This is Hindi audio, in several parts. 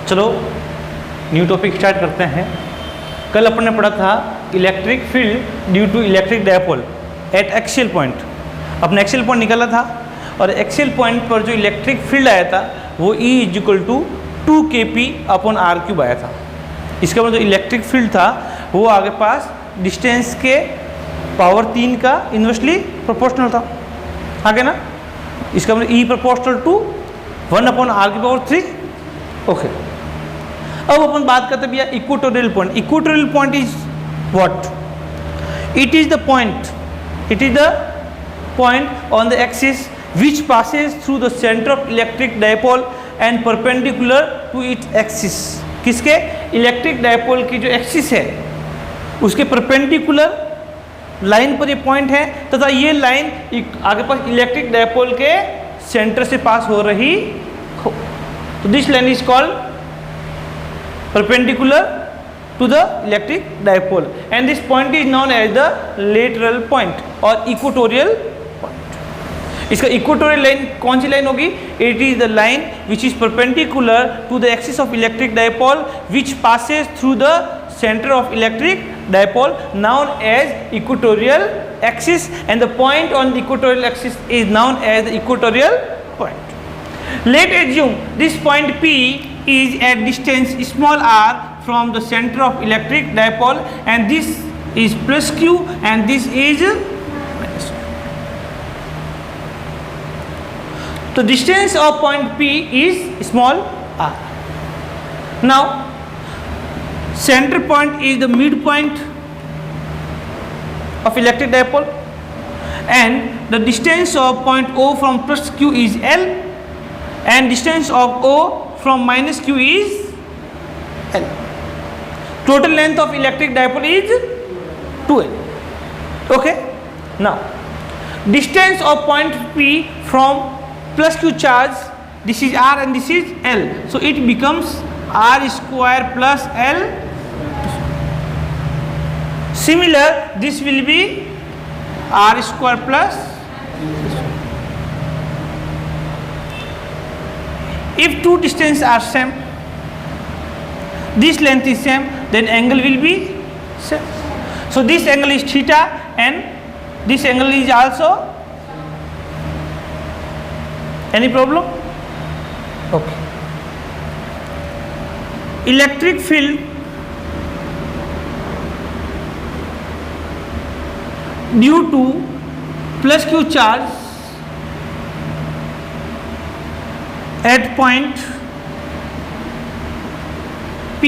चलो न्यू टॉपिक स्टार्ट करते हैं। कल अपन ने पढ़ा था electric field due to electric dipole at axial point. अपने एक्सियल पॉइंट निकाला था और एक्सियल पॉइंट पर जो इलेक्ट्रिक फील्ड आया था वो E = 2 kp/r³ आया था। इसका मतलब जो इलेक्ट्रिक फील्ड था वो आगे पास डिस्टेंस के पावर 3 का इन्वर्सली प्रोपोर्शनल था, आगे ना। इसका मतलब E = 1/r³। ओके, अब अपन बात करते हैं भैया equatorial point. Equatorial point is what? It is the point on the axis which passes through the center of electric dipole and perpendicular to its axis। किसके? इलेक्ट्रिक डायपोल की जो एक्सिस है उसके परपेंडिकुलर लाइन पर ये पॉइंट है तथा ये लाइन आगे पास इलेक्ट्रिक डायपोल के सेंटर से पास हो रही हो। तो this line is called perpendicular to the electric dipole and this point is known as the lateral point और इक्वेटोरियल पॉइंट। इसका इक्वेटोरियल लाइन कौन सी लाइन होगी? It is the line which is perpendicular to the axis of electric dipole which passes through the centre of electric dipole known as equatorial axis and the point on the equatorial axis is known as the equatorial point. Let's assume this point P is at distance small r from the center of electric dipole and this is plus q and this is minus q. The distance of point P is small r. Now center point is the midpoint of electric dipole and the distance of point O from plus Q is L and distance of O from minus Q is L. Total length of electric dipole is 2L. Okay, now distance of point P from plus Q charge, this is R and this is L, so it becomes r² plus L. Similar, this will be r² plus. If two distances are same, this length is same, then angle will be same. So this angle is theta and this angle is also. Any problem? Okay. Electric field due to plus Q charge at point P।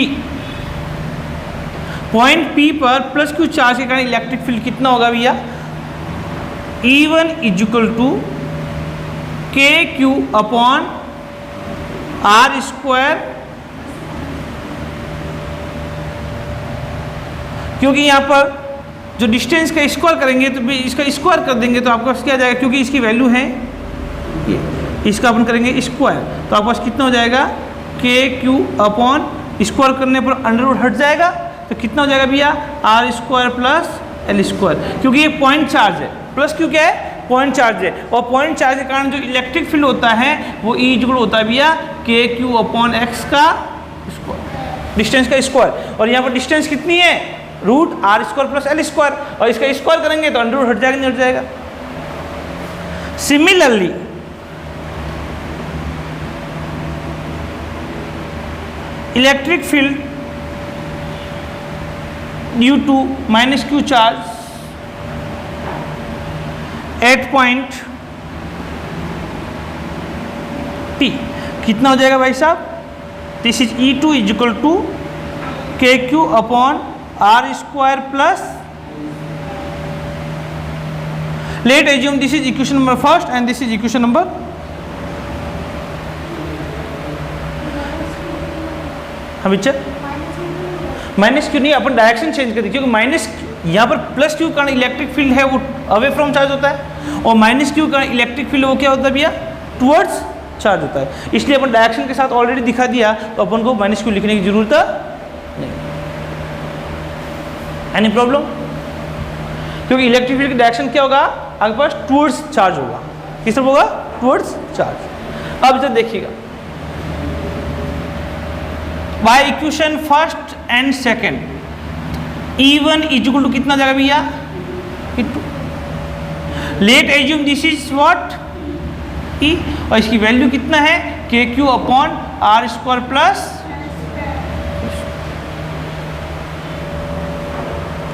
Point P पर प्लस Q चार्ज के कारण इलेक्ट्रिक फील्ड कितना होगा भैया? E1 = kq/r², क्योंकि यहाँ पर जो डिस्टेंस का स्क्वायर करेंगे तो इसका स्क्वायर कर देंगे तो आपके पास क्या जाएगा, क्योंकि इसकी वैल्यू है ये, इसका अपन करेंगे स्क्वायर तो आपके पास कितना हो जाएगा? kq/ स्क्वायर करने पर अंडररूट हट जाएगा तो कितना हो जाएगा भैया? r² plus L², क्योंकि ये पॉइंट चार्ज है। प्लस क्यू क्या है? पॉइंट चार्ज है और पॉइंट चार्ज के कारण जो इलेक्ट्रिक फील्ड होता है वो E = होता है भैया kq/x का स्क्वायर, डिस्टेंस का स्क्वायर। और यहाँ पर डिस्टेंस कितनी है? √r² plus L² और इसका स्क्वायर करेंगे तो अंडररूट हट जाएगा, नहीं हट जाएगा। Similarly electric field due to minus Q charge at point P कितना हो जाएगा भाई साहब? This is E2 = kq/r² plus. Let's assume this is equation number first and this is equation number. हाँ बच्चा, माइनस क्यू नहीं, अपन डायरेक्शन चेंज कर दी, क्योंकि माइनस यहाँ पर प्लस क्यू कारण इलेक्ट्रिक फील्ड है वो अवे फ्रॉम चार्ज होता है और माइनस क्यू कारण इलेक्ट्रिक फील्ड वो क्या होता है भैया? टुवर्ड्स चार्ज होता है। इसलिए अपन डायरेक्शन के साथ ऑलरेडी दिखा दिया तो अपन को माइनस क्यू लिखने की जरूरत नहीं। Any problem? क्योंकि इलेक्ट्रिक फील्ड की डायरेक्शन क्या होगा? आपके पास टुवर्ड्स चार्ज होगा। किस तरफ होगा? Towards charge. अब जब देखिएगा by equation first and second, E1 is equal to कितना जाएगा भैया, E2। Let assume this is what, E, और इसकी वैल्यू कितना है, KQ upon R square plus.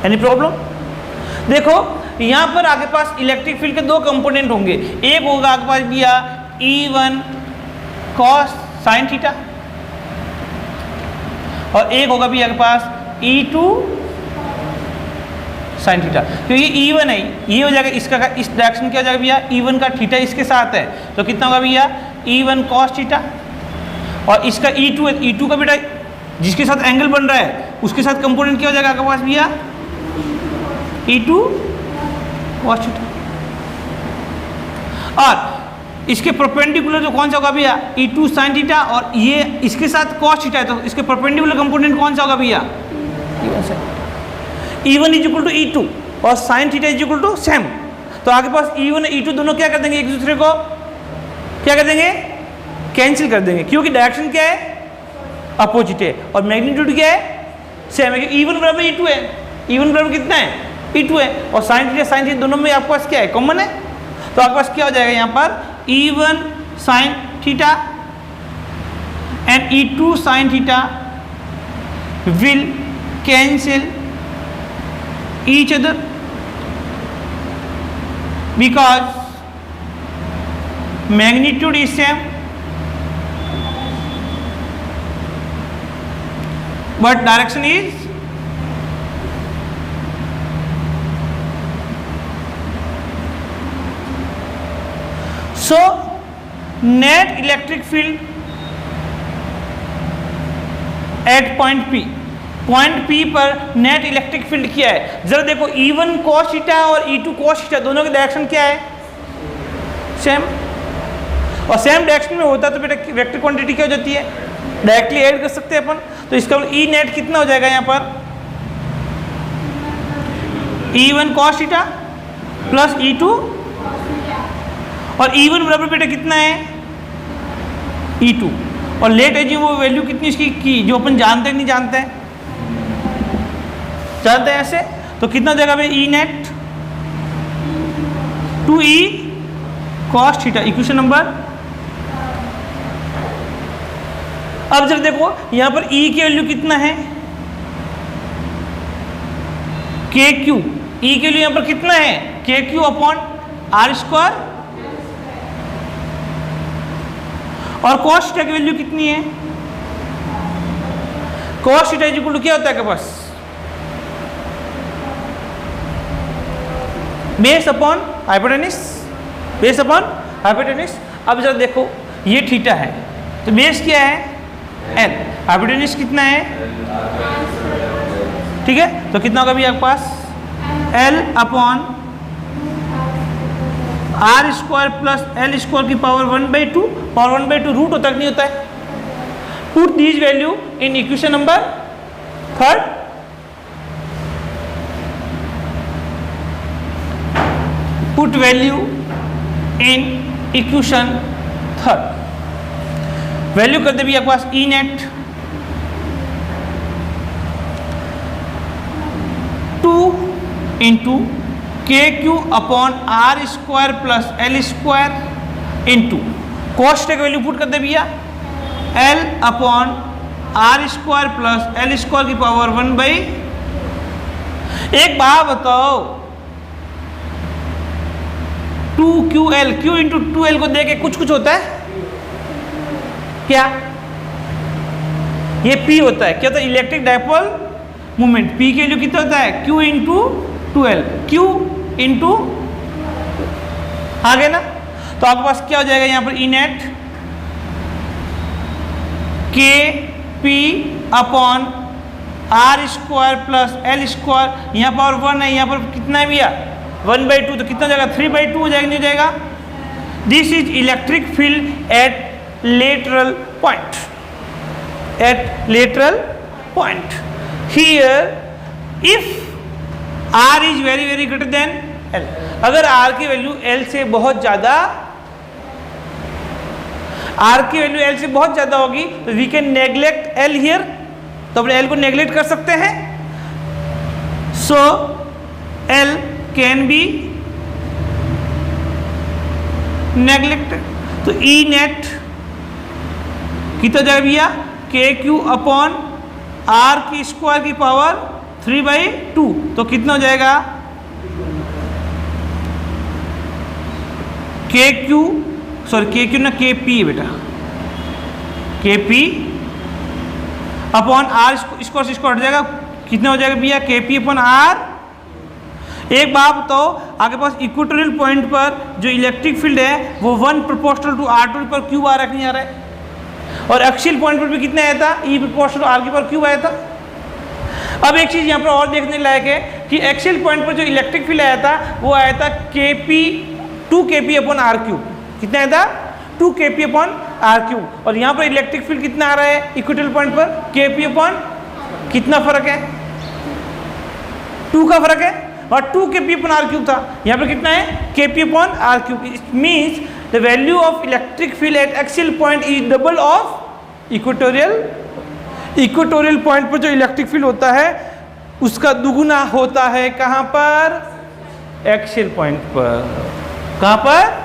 Any problem? देखो यहां पर आपके पास इलेक्ट्रिक फील्ड के दो कंपोनेंट होंगे, एक होगा आपके पास भैया E1 cos sin थीटा, और एक होगा भी आपके पास E2 sin थीटा। तो ये E1 है, ये हो जाएगा इसका, इस डायरेक्शन क्या हो जाएगा भैया, E1 का थीटा इसके साथ है, तो कितना होगा भैया E1 cos थीटा, और इसका E2 है, E2 का बेटा जिसके साथ एंगल बन रहा है उसके साथ कंपोनेंट क्या हो जाएगा आपके पास भैया E2 cos थीटा, और इसके परपेंडिकुलर जो कौन सा होगा भैया E2 sin थीटा, और ये इसके साथ cos थीटा है, तो इसके परपेंडिकुलर कंपोनेंट कौन सा होगा भैया E1 is equal to E2 और sin theta is equal to same. तो आगे पास E1 E2 दोनों क्या कर देंगे, एक दूसरे को क्या कर देंगे, कैंसिल कर देंगे, क्योंकि डायरेक्शन क्या है अपोजिट है और मैग्नीट्यूड क्या है सेम है, कि E1 बराबर E2 है, E1 बराबर कितना है E2 है, और sin थीटा दोनों में आपके पास क्या है, कॉमन है। तो आपके पास क्या हो जाएगा यहाँ पर E1 sin theta and E2 sin theta will cancel each other because magnitude is same but direction is so net electric field at point P, point P पर नेट इलेक्ट्रिक फील्ड क्या है, जरा देखो E1 cos थीटा और E2 cos थीटा दोनों की डायरेक्शन क्या है सेम, और सेम डायरेक्शन में होता तो बेटा वेक्टर क्वांटिटी क्या हो जाती है, डायरेक्टली ऐड कर सकते हैं अपन। तो इसका E नेट कितना हो जाएगा यहाँ पर E1 cos theta plus E2, और E1 बराबर बेटा कितना है E2, और लेट एज्यूम वो वैल्यू कितनी इसकी की जो अपन जानते हैं नहीं जानते हैं, जानते हैं ऐसे, तो कितना हो जाएगा भाई E net 2E cos theta, equation number. अब जब देखो यहां पर E की वैल्यू कितना है KQ, E की वैल्यू यहां पर कितना है KQ अपॉन R स्क्वायर, और cos थीटा की वैल्यू कितनी है, cos थीटा इक्वल टू क्या होता है के पास base upon hypotenuse, base upon hypotenuse. अब जरा देखो ये थीटा है तो बेस क्या है L, हाइपोटेनस कितना है, ठीक है, तो कितना होगा भी आपके पास L upon R square plus L square की पावर 1/2, पावर 1/2 रूट होता नहीं होता है। Put these value in equation number third, put value in equation third, value कर दे भी आपके पास E net 2 into KQ upon R square plus L square into cost की वैल्यू पुट कर दे भैया L upon R square plus L square की पावर 1/, एक बात बताओ 2QL, Q इंटू 2L को देके कुछ कुछ होता है क्या, ये P होता है, क्या होता है इलेक्ट्रिक डायपोल मोमेंट, P के लिए कितना होता है Q into 2L, Q into आ गया ना। तो आपके पास क्या हो जाएगा यहाँ पर E net KP upon R square plus L square, यहाँ पावर 1 है, यहाँ पर कितना है भैया 1/2, तो कितना हो जाएगा 3/2 हो जाएगा, नहीं हो जाएगा। This is electric field at lateral point, at lateral point here if R is very very greater than L, अगर R की वैल्यू L से बहुत ज्यादा, आर की वैल्यू एल से बहुत ज्यादा होगी तो we can neglect L here, तो अपने एल को नेग्लेक्ट कर सकते हैं। So L can be neglected. तो ई नेट कितना जाएगा भैया, के क्यू अपॉन आर की स्क्वायर की पावर 3/2, तो कितना हो जाएगा के क्यू, सॉरी के क्यू ना के पी बेटा, के पी अपॉन आर स्क्वायर से स्क्वायर हट जाएगा, कितना हो जाएगा भैया के पी अपॉन आर। एक बात बताओ, आपके पास इक्वेटोरियल पॉइंट पर जो इलेक्ट्रिक फील्ड है वो 1 प्रोपोर्शनल टू आर टू पर क्यूब आ रहा है कि नहीं आ रहा है, और एक्सियल पॉइंट पर भी कितना आया था, ई प्रोपोर्शनल टू आर की पर क्यूब आया था। अब एक चीज यहाँ पर और देखने लायक है कि एक्सियल पॉइंट पर जो इलेक्ट्रिक फील्ड आया था वो आया था के पी 2 के पी अपॉन आर क्यूब, कितना आया था 2 के पी अपॉन आर क्यूब, और यहाँ पर इलेक्ट्रिक फील्ड कितना आ रहा है इक्वेटोरियल पॉइंट पर के पी अपॉन, कितना फर्क है 2 का फर्क है, और 2 के पी अपॉन आर क्यूब था, यहाँ पर कितना है K P upon R cube. It means the value of electric field at axial point is double of equatorial. Equatorial point पर जो इलेक्ट्रिक फील्ड होता है उसका दुगुना होता है कहां पर, एक्सियल पॉइंट पर। कहां पर,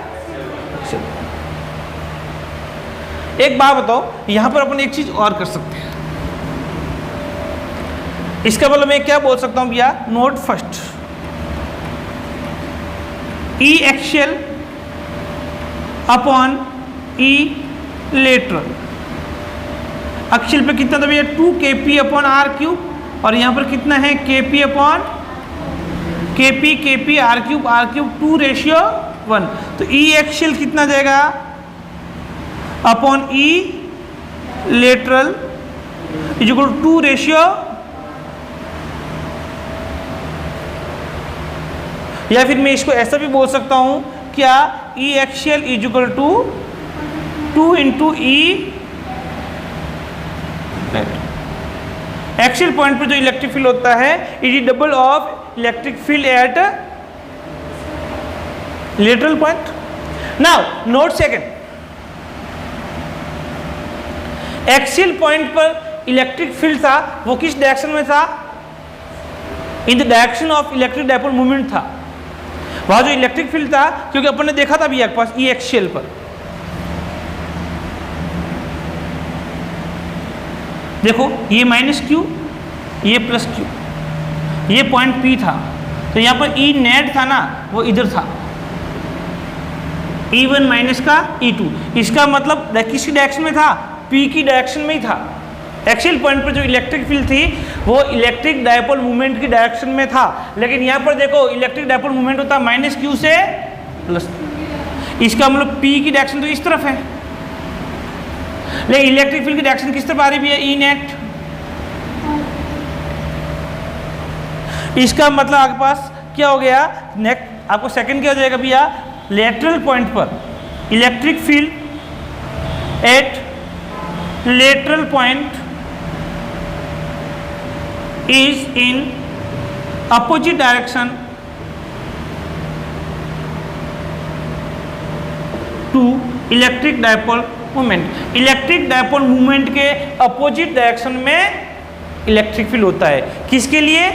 एक बात बताओ, यहां पर अपन एक चीज और कर सकते हैं, इसका मतलब मैं क्या बोल सकता हूं भैया, नोट फर्स्ट, ई axial upon E lateral. Axial पे कितना था भैया 2 के पी अपॉन आर क्यूब, और यहाँ पर कितना है K P upon K P R cube 2:1। तो ई एक्सियल कितना जाएगा upon E lateral is equal to 2:, या फिर मैं इसको ऐसा भी बोल सकता हूं क्या, E axial is equal to 2 into E. Axial point पर जो इलेक्ट्रिक फील्ड होता है it is double of electric field at lateral point. Now note second, axial point पर इलेक्ट्रिक फील्ड था वो किस डायरेक्शन में था, in the direction of electric dipole movement था। वहां जो इलेक्ट्रिक फील्ड था, क्योंकि अपन ने देखा था भी आपके पास ई एक्सियल पर, देखो ये माइनस क्यू, ये प्लस क्यू, ये पॉइंट पी था, तो यहाँ पर ई नेट था ना वो इधर था, E1 माइनस का E2, इसका मतलब किसकी डायरेक्शन में था, P की डायरेक्शन में ही था। एक्सियल पॉइंट पर जो इलेक्ट्रिक फील्ड थी वो इलेक्ट्रिक डायपोल मूवमेंट की डायरेक्शन में था, लेकिन यहाँ पर देखो इलेक्ट्रिक डायपोल मूवमेंट होता है माइनस क्यू से प्लस, इसका मतलब P की डायरेक्शन तो इस तरफ है, लेकिन इलेक्ट्रिक फील्ड की डायरेक्शन किस तरफ आ रही है, ई नेट। इसका मतलब आपके पास क्या हो गया, नेक्स्ट आपको सेकंड क्या हो जाएगा भैया, लेटरल पॉइंट पर electric field at lateral point is in opposite direction to electric dipole movement. Electric dipole movement के अपोजिट डायरेक्शन में इलेक्ट्रिक फील्ड होता है, किसके लिए,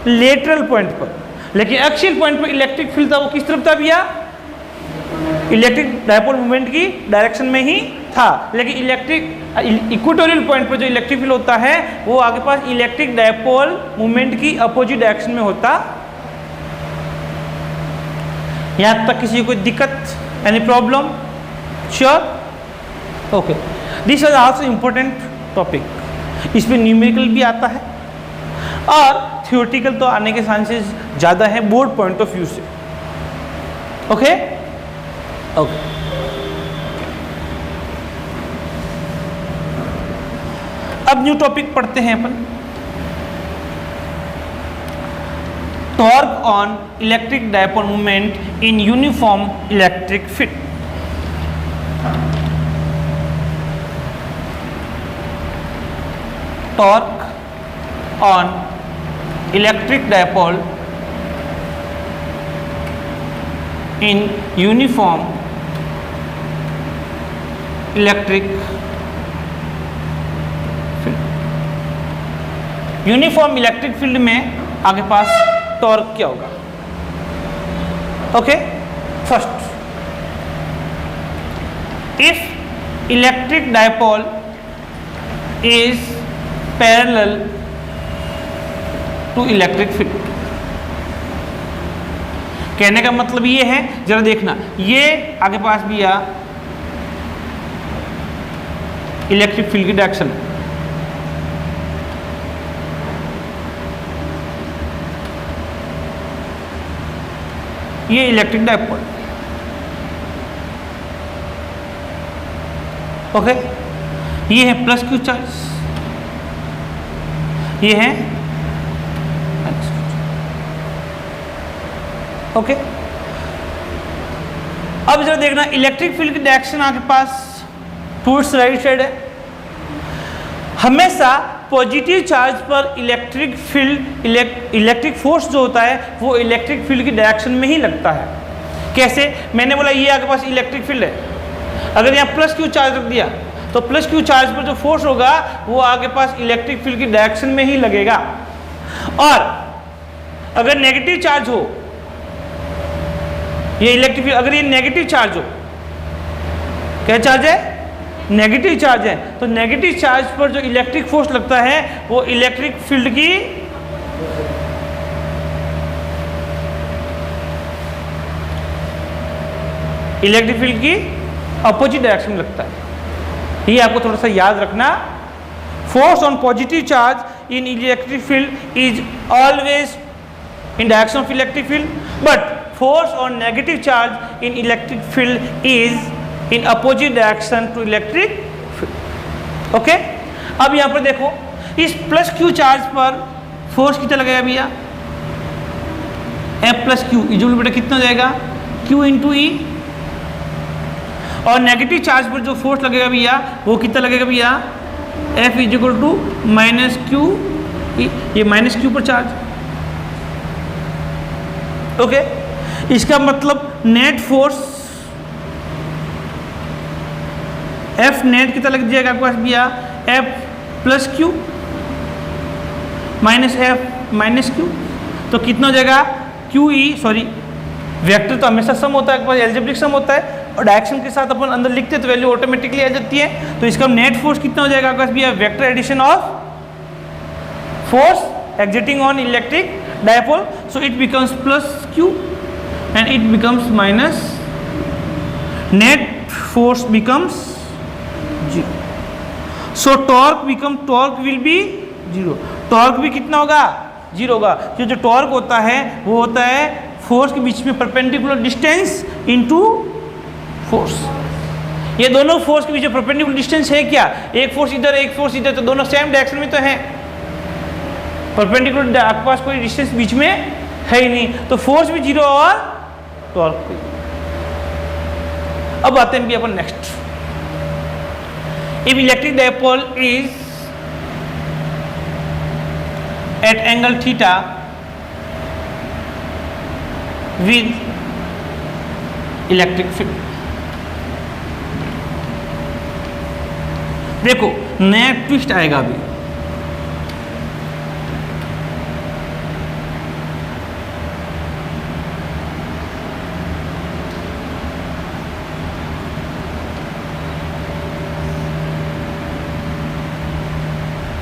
लेटरल पॉइंट पर। लेकिन एक्सियल पॉइंट पर इलेक्ट्रिक फील्ड था वो किस तरफ था भैया, इलेक्ट्रिक डायपोल मूवमेंट की डायरेक्शन में ही था। लेकिन इलेक्ट्रिक इक्वेटोरियल पॉइंट पर जो इलेक्ट्रिक फील्ड होता है वो आपके पास इलेक्ट्रिक डायपोल मूवमेंट की अपोजिट डायरेक्शन में होता। यहां तक किसी को दिक्कत, any problem, sure, okay. This is also important topic, इसमें न्यूमेरिकल भी आता है और थियोरेटिकल तो आने के चांसेस ज़्यादा है board point of view okay, okay ओके। अब न्यू टॉपिक पढ़ते हैं अपन, torque on electric dipole movement in uniform electric field. Torque on electric dipole in uniform electric field. Uniform electric field में आपके पास टॉर्क क्या होगा? Okay, first, if electric dipole is parallel to electric field. कहने का मतलब ये है, जरा देखना, ये आगे पास भी आ इलेक्ट्रिक फील्ड की डायरेक्शन, ये इलेक्ट्रिक डायपोल। ओके, ये है प्लस क्यू चार्ज, ये है माइनस क्यू। ओके, अब जरा देखना, इलेक्ट्रिक फील्ड की डायरेक्शन आपके पास टूवर्ड्स राइट साइड है। हमेशा पॉजिटिव चार्ज पर इलेक्ट्रिक फील्ड, इलेक्ट्रिक फोर्स जो होता है वो इलेक्ट्रिक फील्ड की डायरेक्शन में ही लगता है। कैसे? मैंने बोला ये आपके पास इलेक्ट्रिक फील्ड है, अगर यहाँ प्लस क्यू चार्ज रख दिया तो प्लस क्यू चार्ज पर जो फोर्स होगा वो आपके पास इलेक्ट्रिक फील्ड की डायरेक्शन में ही लगेगा। और अगर नेगेटिव चार्ज हो, ये इलेक्ट्रिक फील्ड, अगर ये नेगेटिव चार्ज हो, क्या चार्ज है? नेगेटिव चार्ज है, तो नेगेटिव चार्ज पर जो इलेक्ट्रिक फोर्स लगता है वो इलेक्ट्रिक फील्ड की अपोजिट डायरेक्शन में लगता है। ये आपको थोड़ा सा याद रखना। Force on positive charge in electric field is always in direction of electric field, but force on negative charge in electric field is in opposite direction to electric field. Okay, अब यहां पर देखो, इस प्लस क्यू चार्ज पर फोर्स कितना लगेगा भैया? F प्लस क्यू इक्वल बेटा कितना हो जाएगा? Q इंटू ई। और नेगेटिव चार्ज पर जो फोर्स लगेगा भैया वो कितना लगेगा भैया? F equal to minus Q E, ये माइनस क्यू पर चार्ज। ओके, इसका मतलब नेट फोर्स F नेट कितना लग जाएगा आपके पास भैया? F plus Q minus F minus Q, तो कितना हो जाएगा? क्यू ई, सॉरी वेक्टर तो हमेशा सम होता है, आपके पास एल्जेब्रिक सम होता है, और डायरेक्शन के साथ अपन अंदर लिखते हैं तो वैल्यू ऑटोमेटिकली आ जाती है। तो इसका नेट फोर्स कितना हो जाएगा आपके पास भैया? Vector addition of force exiting on electric dipole, so it becomes plus Q and it becomes minus, net force becomes 0, so torque will be 0। Torque भी कितना होगा? 0 होगा। जो टॉर्क होता है वो होता है फोर्स के बीच में परपेंडिकुलर डिस्टेंस इनटू फोर्स। ये दोनों फोर्स के बीच में परपेंडिकुलर डिस्टेंस है क्या? एक फोर्स इधर एक फोर्स इधर, तो दोनों सेम डायरेक्शन में तो है, परपेंडिकुलर आपके पास कोई डिस्टेंस बीच में है ही नहीं, तो फोर्स भी 0 और टॉर्क भी। अब आते हैं भी अपन next. If electric dipole is at angle theta with electric field, देखो नया ट्विस्ट आएगा अभी।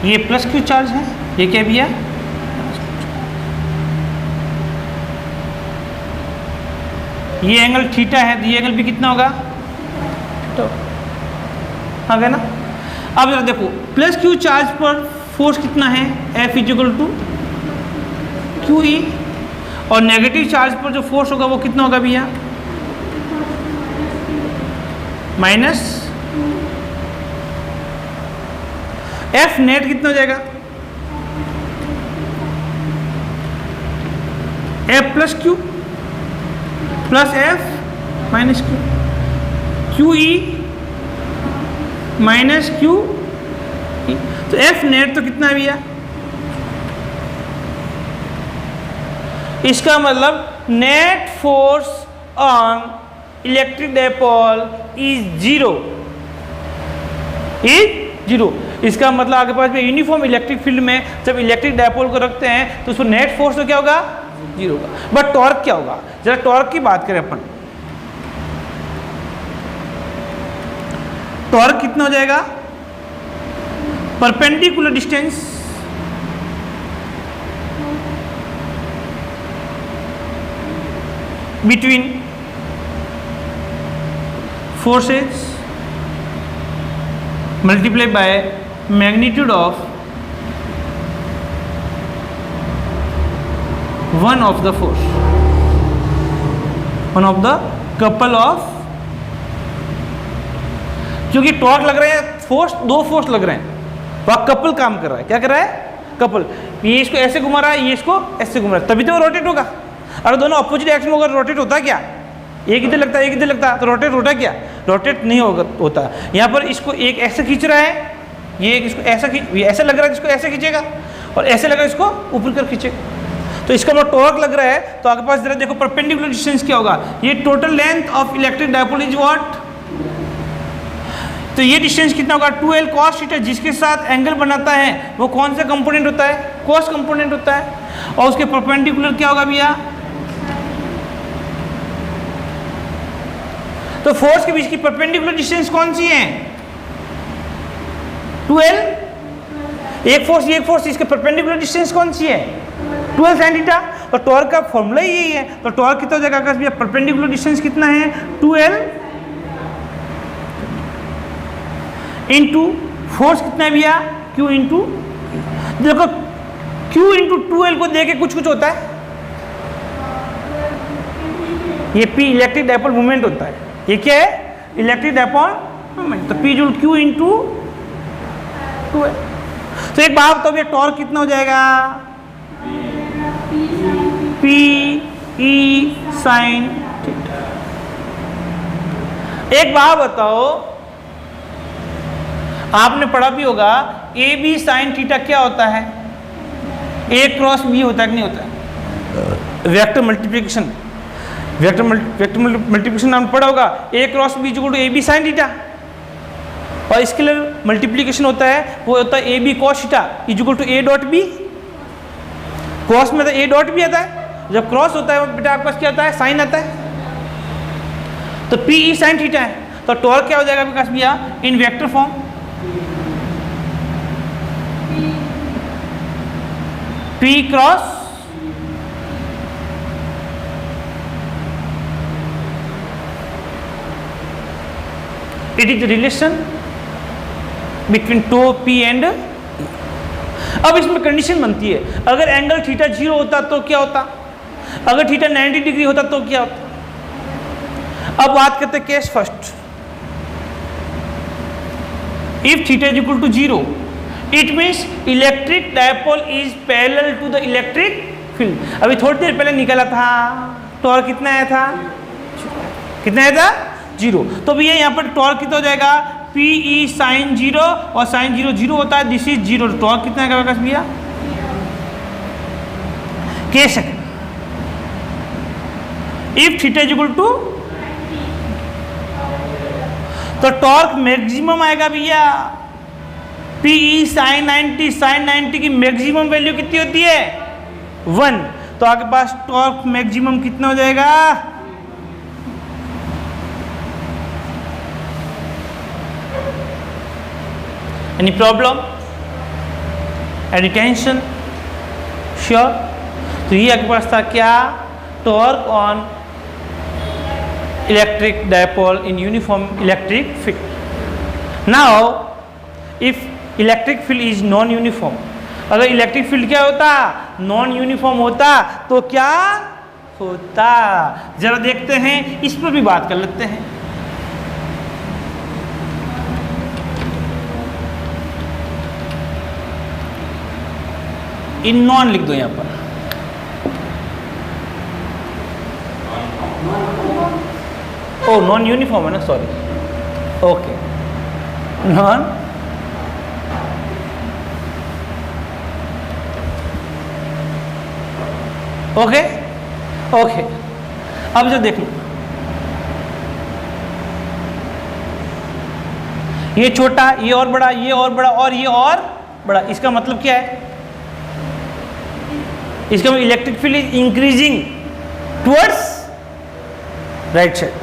ये प्लस क्यू चार्ज है, ये क्या भैया? ये एंगल थीटा है, तो ये एंगल भी कितना होगा? तो आ गया ना। अब जरा देखो, प्लस क्यू चार्ज पर फोर्स कितना है? F equal to Q E, और नेगेटिव चार्ज पर जो फोर्स होगा वो कितना होगा भैया? माइनस F नेट कितना हो जाएगा? F plus Q plus F minus Q, Q E minus Q, तो F नेट तो कितना है भैया? इसका मतलब net force on electric dipole is 0 is zero. इसका मतलब आपके पास में यूनिफॉर्म इलेक्ट्रिक फील्ड में जब इलेक्ट्रिक डायपोल को रखते हैं तो उसको नेट फोर्स तो क्या होगा, जीरो होगा। बट टॉर्क क्या होगा, जरा टॉर्क की बात करें अपन, टॉर्क कितना हो जाएगा, perpendicular distance between forces multiplied by magnitude of one of the force, one of the couple of, क्योंकि टॉर्क लग रहे हैं फोर्स, दो फोर्स लग रहे हैं तो कपल काम कर रहा है। क्या कर रहा है, कपल। ये इसको ऐसे घुमा रहा है, ये इसको ऐसे घुमा रहा है, तभी तो वो रोटेट होगा। अगर दोनों अपोजिट एक्स में होगा रोटेट होता क्या, एक इधर लगता है एक इधर लगता तो रोटेट होता क्या, रोटेट नहीं होगा होता। यहाँ पर इसको एक ऐसे खींच रहा है, ये इसको ऐसा ये ऐसा लग रहा है, इसको ऐसे खींचेगा और ऐसे लग रहा है इसको ऊपर कर खींचेगा। तो इसका मतलब टॉर्क लग रहा है तो आपके पास जरा देखो परपेंडिकुलर डिस्टेंस क्या होगा, ये total length of electric dipole is what, तो ये डिस्टेंस कितना होगा 2l cos थीटा, जिसके साथ एंगल बनाता है वो कौन सा कंपोनेंट होता है, cos कंपोनेंट होता है। और उसके परपेंडिकुलर क्या होगा भैया, तो फोर्स के बीच की परपेंडिकुलर डिस्टेंस कौन सी है, 2l। एक फोर्स ये एक फोर्स, इसके परपेंडिकुलर डिस्टेंस कौन सी है, 2l sin थीटा। तो टॉर्क का फॉर्मूला ही यही है। तो टॉर्क कितना हो जाएगा आकाश भैया, परपेंडिकुलर डिस्टेंस कितना है 2l इंटू फोर्स कितना है भैया q इंटू, देखो q इंटू 2l को देके कुछ कुछ होता है, ये p इलेक्ट्रिक डायपोल मूवमेंट होता है, ये क्या है इलेक्ट्रिक डायपोल मूवमेंट। तो p joule q into 2l। तो एक बात तो भैया टॉर्क कितना हो जाएगा, p e साइन थीटा। एक बात बताओ, आपने पढ़ा भी होगा ए बी साइन थीटा क्या होता है, ए क्रॉस बी होता है कि नहीं होता है, वेक्टर मल्टीप्लिकेशन, वेक्टर मल्टीप्लिकेशन आपने पढ़ा होगा, A cross B equal to A B sine theta. और स्केलर मल्टीप्लिकेशन होता है वो होता है A B cos theta equal to A dot B, cos में तो ए डॉट बी आता है, जब क्रॉस होता है बेटा आपके पास क्या आता है साइन आता है, तो पी ई साइन थीटा है। तो टॉर्क क्या हो जाएगा आपके पास भैया इन vector form, P cross it is the relation between tau P and, अब इसमें कंडीशन बनती है, अगर एंगल थीटा 0 होता तो क्या होता, अगर थीटा 90 डिग्री होता तो क्या होता। अब बात करते हैं case first, if theta is equal to 0 it means electric dipole is parallel to the electric field. अभी थोड़ी देर पहले निकला था टॉर्क कितना आया था, कितना आया था 0। तो भैया यहाँ पर टॉर्क कितना हो जाएगा पी ई साइन 0 और साइन 0 0 होता है, दिस इज 0। टॉर्क कितना आएगा भैया के second, if theta is equal to, तो टॉर्क मैक्सिमम आएगा भैया पी ई साइन 90, साइन 90 की मैक्सिमम वैल्यू कितनी होती है 1। तो आपके पास टॉर्क मैक्सिमम कितना हो जाएगा, any problem, any tension, sure. तो ये आपके पास था क्या, torque on electric dipole in uniform electric field. Now if electric field is non uniform, अगर इलेक्ट्रिक फील्ड क्या होता नॉन यूनिफॉर्म होता तो क्या होता, जरा देखते हैं, इस पर भी बात कर लेते हैं। इन नॉन लिख दो यहां पर, ओ नॉन यूनिफॉर्म है ना, सॉरी, ओके, नॉन ओके ओके। अब जो देख लो ये छोटा, ये और बड़ा, ये और बड़ा और ये और बड़ा। इसका मतलब क्या है? इसका मतलब electric field is increasing towards right side.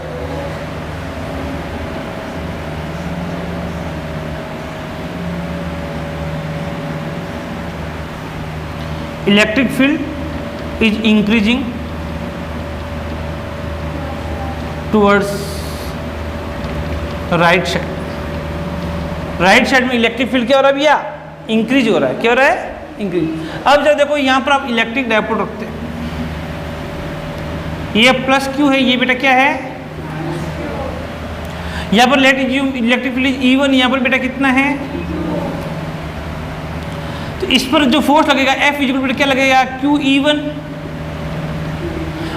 Electric field is increasing towards right side. Right side में इलेक्ट्रिक फील्ड क्या हो रहा है भैया? इंक्रीज हो रहा है। क्या हो रहा है? इंक्रीज। अब जब देखो यहां पर आप इलेक्ट्रिक डायपोल रखते हैं, ये प्लस क्यू है, ये बेटा क्या है? यहां पर late electric field is E1, यहां पर बेटा कितना है? तो इस पर जो फोर्स लगेगा F इक्वल बेटा क्या लगेगा? QE1।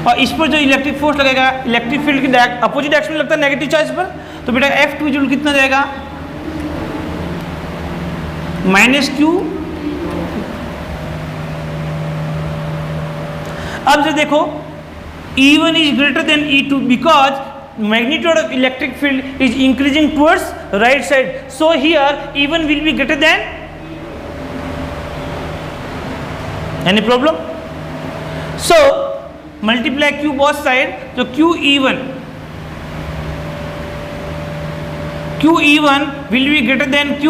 और इस पर जो इलेक्ट्रिक फोर्स लगेगा इलेक्ट्रिक फील्ड की अपोजिट डायरेक्शन में लगता है नेगेटिव चार्ज पर, तो बेटा F2 इक्वल कितना जाएगा? -Q। अब जो देखो E1 is greater than E2 because magnitude of electric field is increasing towards right side. So here E1 will be greater than. Any problem? So multiply Q both side. So QE1 will be greater than Q.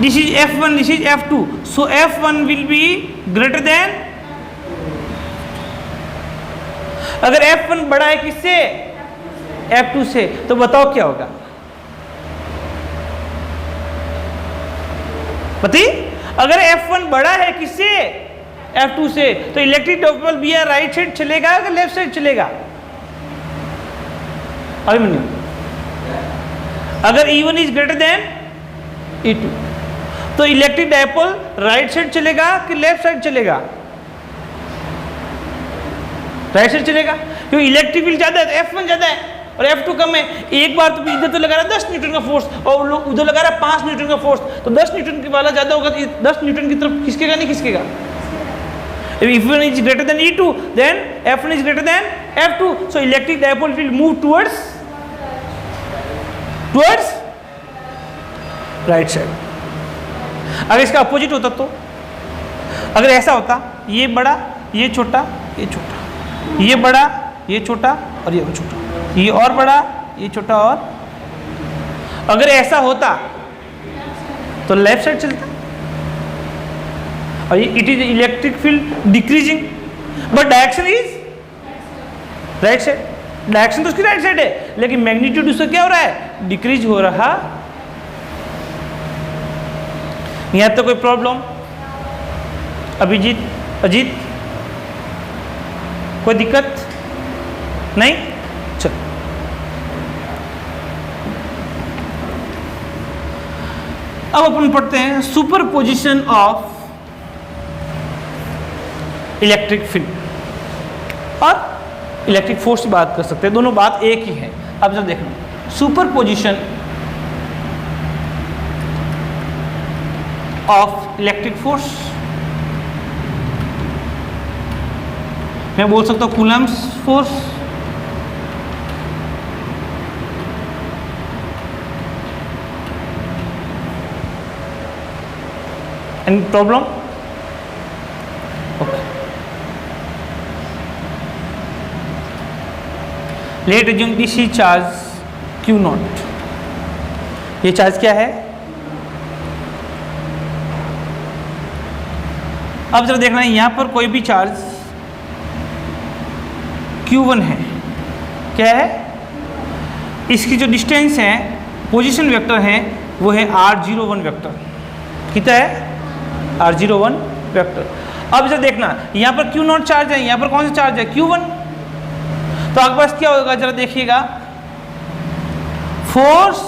This is F1, this is F2. So F1 will be greater than. अगर F1 बड़ा है किससे? F2 से, तो बताओ क्या होगा? बताइए। अगर F1 बड़ा है किससे? F2 से, तो इलेक्ट्रिक डायपोल भैया राइट साइड चलेगा या लेफ्ट साइड चलेगा? अभिमन्यु, अगर E1 is greater than E2 तो इलेक्ट्रिक डायपोल राइट साइड चलेगा कि लेफ्ट साइड चलेगा? राइट साइड चलेगा, क्योंकि इलेक्ट्रिक फील्ड ज्यादा है तो F1 ज्यादा है और F2 कम है। एक बार तो इधर तो लगा रहा है 10 न्यूटन का फोर्स और लोग उधर लगा रहा है 5 न्यूटन का फोर्स, तो 10 न्यूटन की वाला ज्यादा होगा तो 10 न्यूटन की तरफ खिसकेगा नहीं खिसकेगा? If F1 is greater than E2 then F1 is greater than F2, so electric dipole will move towards right side. अगर इसका अपोजिट होता तो, अगर ऐसा होता ये बड़ा ये छोटा ये छोटा, ये बड़ा ये छोटा और ये छोटा, ये और बड़ा ये छोटा, और अगर ऐसा होता तो लेफ्ट साइड चलता और ये it is electric field decreasing but direction is right side. Direction तो उसकी राइट साइड है लेकिन मैग्नीट्यूड उसका क्या हो रहा है? डिक्रीज हो रहा। यहां तो कोई प्रॉब्लम? अभिजीत, अजीत, कोई दिक्कत नहीं? चलो अब अपन पढ़ते हैं सुपरपोजिशन ऑफ इलेक्ट्रिक फील्ड और इलेक्ट्रिक फोर्स की बात कर सकते हैं, दोनों बात एक ही है। अब जब देखना सुपरपोजिशन ऑफ इलेक्ट्रिक फोर्स, मैं बोल सकता हूं Coulomb's force, any problem? Okay, late assume this is charge Q0। ये चार्ज क्या है? अब जरा देखना है यहां पर कोई भी चार्ज Q1 है, क्या है? इसकी जो डिस्टेंस है पोजीशन वेक्टर है वो है R01 वेक्टर। कितना है? R01 vector. अब जरा देखना यहां पर Q0 चार्ज है, यहां पर कौन सा चार्ज है? Q1। तो आपके पास क्या होगा जरा देखिएगा, force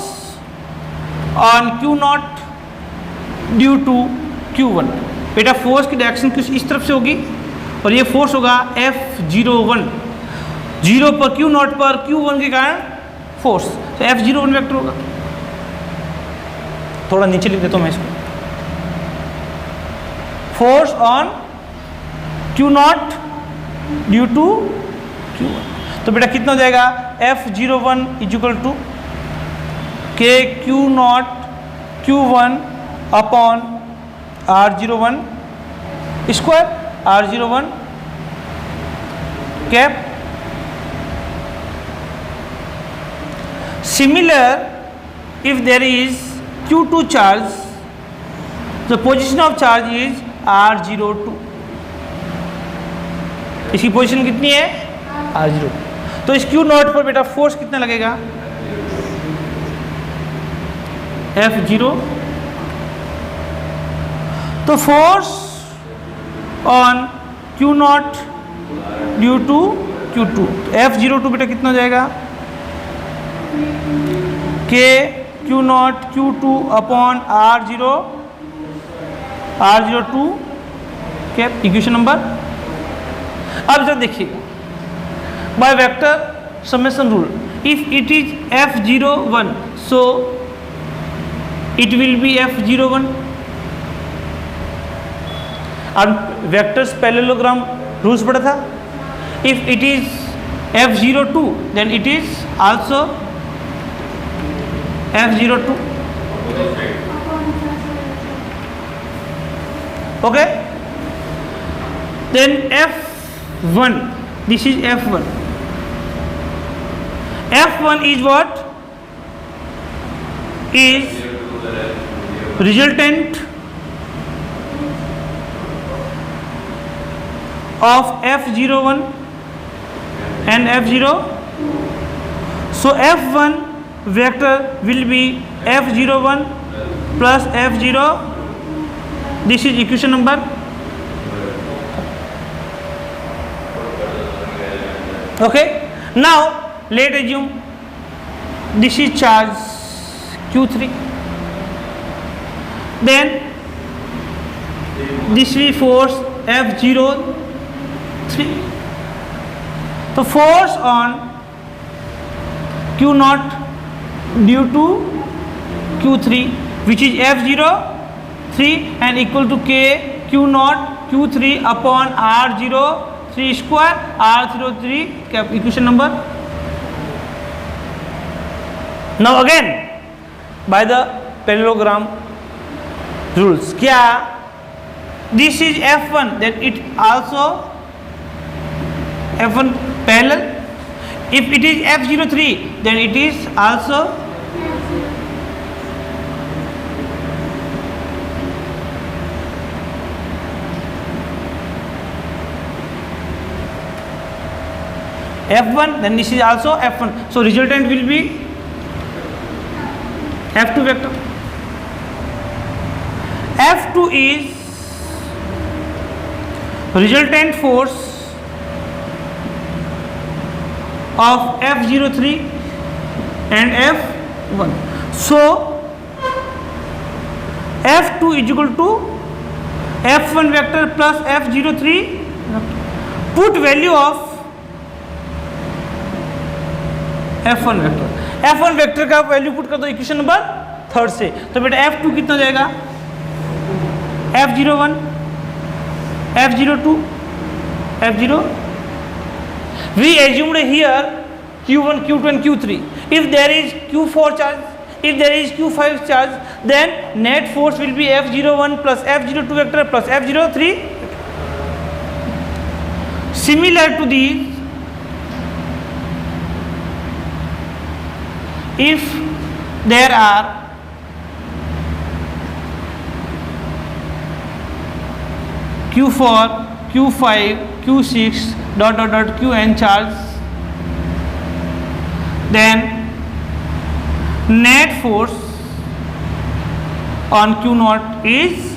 on Q0 due to Q1। बेटा फोर्स की डायरेक्शन कुछ इस तरफ से होगी और ये फोर्स होगा F01, 0 पर Q0 पर Q1 के कारण फोर्स, तो F01 वेक्टर होगा। थोड़ा नीचे लिख देता हूं मैं इसको, force on Q0 due to Q1। तो बेटा कितना हो जाएगा F01 इज इक्वल टू के Q not Q1 upon R01 square R01 cap. Similar, if there is Q2 charge, the position of charge is R02. इसकी पोजीशन कितनी है R02. तो इस Q नॉट पर बेटा फोर्स कितना लगेगा F0. तो force on Q not due to Q2, F02 बेटा कितना हो जाएगा K Q not Q2 upon R02 cap. Equation number. अब जब देखिएगा by vector summation rule, if it is F01 so it will be F01. अब वेक्टर्स पैरेललोग्राम रूल्स पढ़ा था. If it is F02 then it is also F02. Okay, then F1, this is F1. F1 is what? Is resultant of F01 and F0. So F1 vector will be F01 plus F0. This is equation number. Okay, now let's assume this is charge Q3, then this will force F03. So force on Q naught due to Q3 which is F03 and equal to K Q naught Q3 upon R03 square R03 cap. Equation number. Now again by the parallelogram rules, क्या this is F1 then it also F1 parallel. If it is F03 then it is also F1 then this is also F1. So resultant will be F2 vector. F2 is resultant force of F03 and F1. So F2 is equal to F1 vector plus F03. Put value of F1 vector. F1 vector का वैल्यू पुट कर दो इक्वेशन नंबर 3 से. तो बेटा F2 कितना हो जाएगा F01 F02 F0. We assumed here Q1 Q2 and Q3. If there is Q4 charge, if there is Q5 charge, then net force will be F01 plus F02 vector plus F03. Similar to these, if there are Q4, Q5, Q6 dot dot dot Qn charge, then net force on Q naught is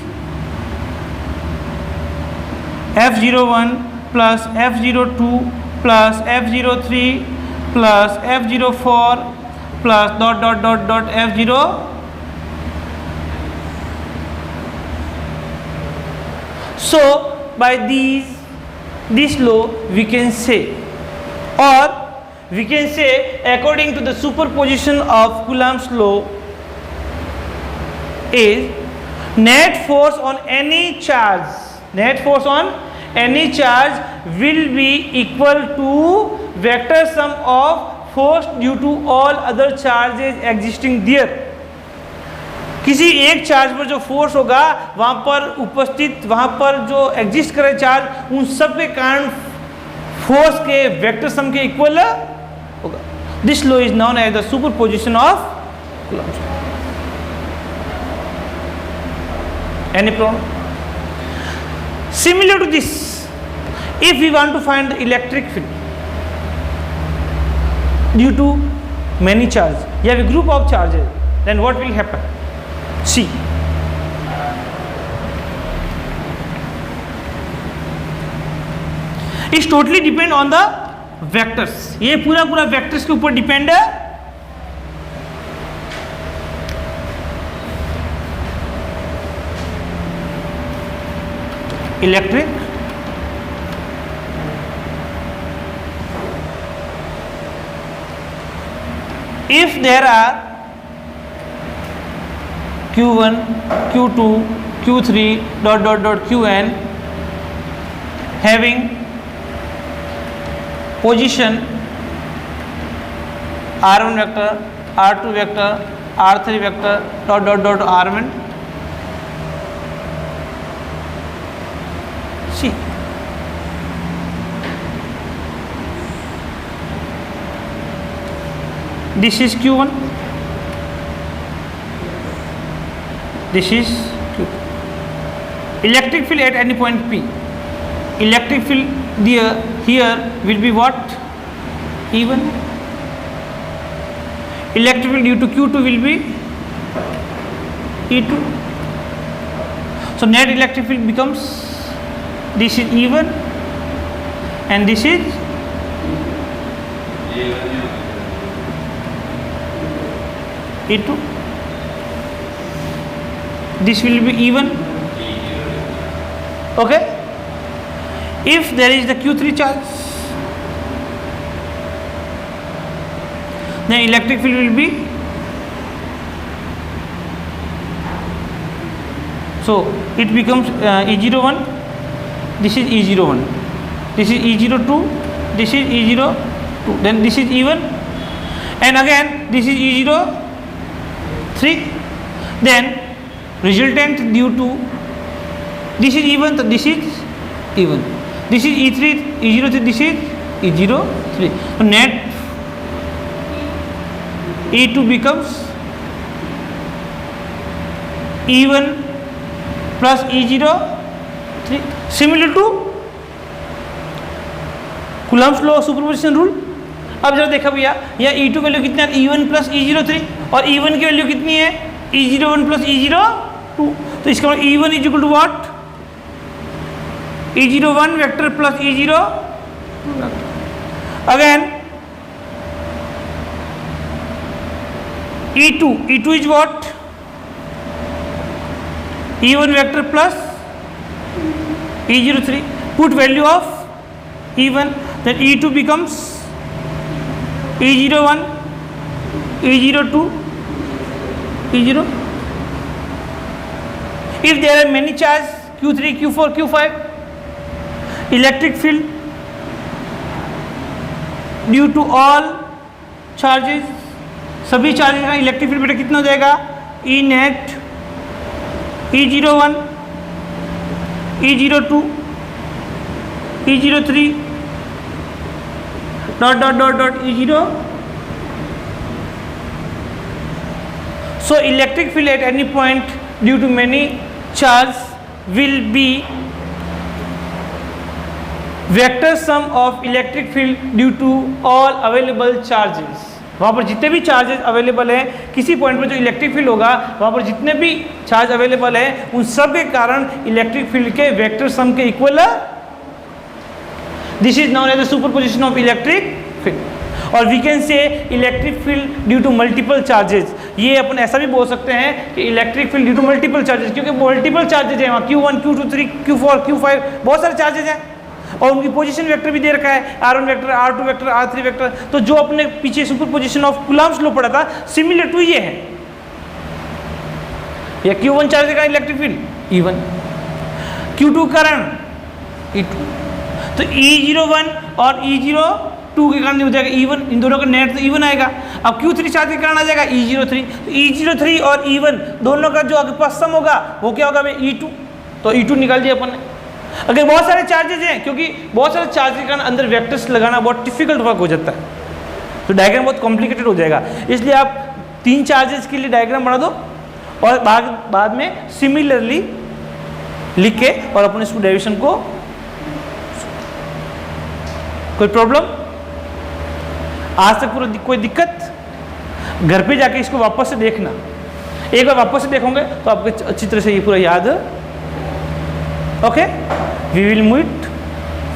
F01 plus F02 plus F03 plus F04 plus dot dot dot dot F0. So by this law we can say, or we can say according to the superposition of Coulomb's law is net force on any charge any charge will be equal to vector sum of force due to all other charges existing there. किसी एक चार्ज पर जो फोर्स होगा वहां पर उपस्थित, वहां पर जो एग्जिस्ट करे चार्ज, उन सब के कारण फोर्स के वेक्टर सम के इक्वल होगा. This law is known as the superposition of Coulomb's. Any problem? Similar to this, if we want to find the electric field due to many charges, you have a group of charges, then what will happen? See, it's totally depend on the vectors. ये पूरा vectors के ऊपर depend है. Electric if there are q1 q2 q3 qn having position r1 vector, r2 vector, r3 vector rn. See, this is q1, this is q2. Electric field at any point P. Electric field here will be what? E1. Electric field due to q2 will be E2. So net electric field becomes, this is E1 and this is E2. This will be E1. Okay. If there is the q3 charge, then electric field will be, so it becomes E01. This is E01, this is E02, this is E02, then this is E1, and again this is E03. Then resultant due to, this is E1, so this is E1, this is E3, E03, this is E03. So net E2 becomes E1 plus E03. Similar to Coulomb's law of superposition rule. अब जरा देखा भैया, यह E2 वैल्यू कितना है? E1 प्लस E03, और E1 की वैल्यू कितनी है? E01 plus E02. तो इसका मतलब E1 is equal to what? E01 vector plus E02. Again E2 is what? E1 vector plus E03. Put value of E1, then E2 becomes E01, E02, E0. If there are many charges Q3, Q4, Q5, electric field due to all charges, सभी चार्जेस का इलेक्ट्रिक फील्ड बेटा कितना हो जाएगा? E net, E01, E02, E03 dot E0. So electric field at any point due to many charges will be vector sum of electric field due to all available charges. वहाँ पर जितने भी चार्जेस अवेलेबल हैं, किसी पॉइंट पर जो इलेक्ट्रिक फील्ड होगा वहाँ पर जितने भी चार्ज अवेलेबल है उन सब के कारण इलेक्ट्रिक फील्ड के वेक्टर सम के इक्वल है. This is known as the superposition of electric field. और we can say electric field due to multiple charges. ये अपन ऐसा भी बोल सकते हैं कि electric field due to multiple charges, क्योंकि मल्टीपल चार्जेज हैं वहाँ Q1, Q2, Q4, Q5 बहुत सारे चार्जेज हैं और उनकी पोजीशन वेक्टर भी दे रखा है, R1 vector, R2 vector, R3 vector. तो जो अपने पीछे सुपरपोजिशन ऑफ कूलम्ब्स लॉ पढ़ा था सिमिलर टू ये है. या Q1 चार्ज का इलेक्ट्रिक फील्ड E1, Q2 कारण E2। तो E01 और E02 के कारण हो जाएगा E1, इन दोनों का नेट तो E1 आएगा। अब Q3 चार्ज के कारण आ जाएगा E03। तो E03 और E1 दोनों का जो आपके पास सम होगा वो क्या होगा भाई E2। तो E2 निकाल दिया अपन ने। अगर बहुत सारे चार्जेज हैं, क्योंकि बहुत सारे चार्ज के कारण अंदर वेक्टर्स लगाना बहुत डिफिकल्ट वर्क हो जाता है, तो डायग्राम बहुत कॉम्प्लिकेटेड हो जाएगा। इसलिए आप 3 चार्जेस के लिए डायग्राम बना दो और बाद में सिमिलरली लिख के और अपने इसको डेरिवेशन को। कोई प्रॉब्लम आज तक पूरा कोई दिक्कत? घर पे जाके इसको वापस से देखना, एक बार वापस से देखोगे तो आपको अच्छी तरह से ये पूरा याद। Okay, we will meet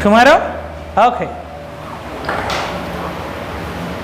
tomorrow. Okay.